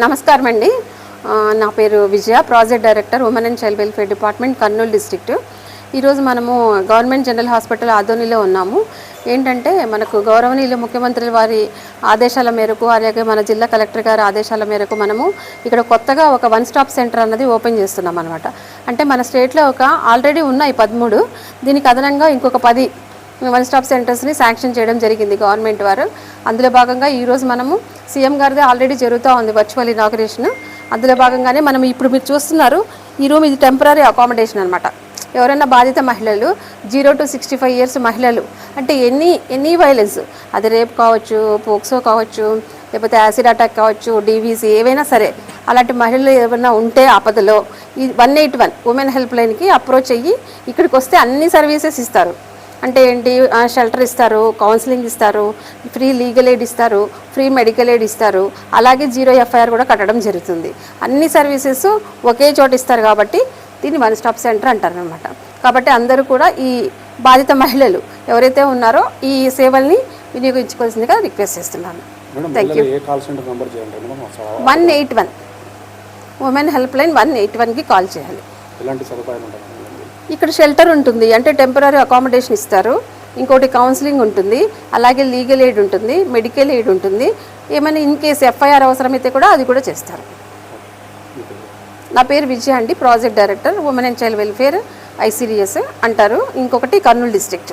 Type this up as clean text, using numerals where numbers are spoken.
నమస్కారం అండి. నా పేరు Vijaya, project director women and child welfare department, Kurnool district. ఈరోజు మనము గవర్నమెంట్ జనరల్ హాస్పిటల్ ఆదోనిలో ఉన్నాము. ఏంటంటే మనకు గౌరవనీయులు ముఖ్యమంత్రి వారి ఆదేశాల మేరకు, అలాగే మన జిల్లా కలెక్టర్ గారి ఆదేశాల మేరకు మనము ఇక్కడ కొత్తగా ఒక వన్ స్టాప్ సెంటర్ అన్నది ఓపెన్ చేస్తున్నాం అనమాట. అంటే మన స్టేట్లో ఆల్రెడీ ఉన్నాయి 13, దీనికి అదనంగా ఇంకొక 10 వన్ స్టాప్ సెంటర్స్ని శాంక్షన్ చేయడం జరిగింది గవర్నమెంట్ వారు. అందులో భాగంగా ఈరోజు మనము సీఎం గారిదే ఆల్రెడీ జరుగుతూ ఉంది వర్చువల్ ఇనాగరేషన్. అందులో భాగంగానే మనం ఇప్పుడు మీరు చూస్తున్నారు ఈ రూమ్, ఇది టెంపరీ అకామిడేషన్ అనమాట. ఎవరైనా బాధిత మహిళలు 0 to 65 years మహిళలు, అంటే ఎనీ వైలెన్స్, అది రేప్ కావచ్చు, పోక్సో కావచ్చు, లేకపోతే యాసిడ్ అటాక్ కావచ్చు, డీవీసీ ఏవైనా సరే, అలాంటి మహిళలు ఏమైనా ఉంటే ఆపదలో ఈ 181 ఉమెన్ హెల్ప్ లైన్కి అప్రోచ్ అయ్యి ఇక్కడికి వస్తే అన్ని సర్వీసెస్ ఇస్తారు. అంటే ఏంటి, షెల్టర్ ఇస్తారు, కౌన్సిలింగ్ ఇస్తారు, ఫ్రీ లీగల్ ఎయిడ్ ఇస్తారు, ఫ్రీ మెడికల్ ఎయిడ్ ఇస్తారు, అలాగే 0 FIR కూడా కట్టడం జరుగుతుంది. అన్ని సర్వీసెస్ ఒకే చోట ఇస్తారు కాబట్టి దీన్ని వన్ స్టాప్ సెంటర్ అంటారనమాట. కాబట్టి అందరూ కూడా ఈ బాధిత మహిళలు ఎవరైతే ఉన్నారో ఈ సేవల్ని వినియోగించుకోవాల్సిందిగా రిక్వెస్ట్ చేస్తున్నాను. Thank you. 181 women help line 181కి కాల్ చేయాలి. ఇక్కడ షెల్టర్ ఉంటుంది, అంటే టెంపరీ అకామిడేషన్ ఇస్తారు, ఇంకోటి కౌన్సిలింగ్ ఉంటుంది, అలాగే లీగల్ ఎయిడ్ ఉంటుంది, మెడికల్ ఎయిడ్ ఉంటుంది, ఏమైనా ఇన్ కేసు FIR అవసరమైతే కూడా అది కూడా చేస్తారు. నా పేరు విజయ అండి, project director women and child welfare ICDS అంటారు. ఇంకొకటి కర్నూలు డిస్ట్రిక్ట్.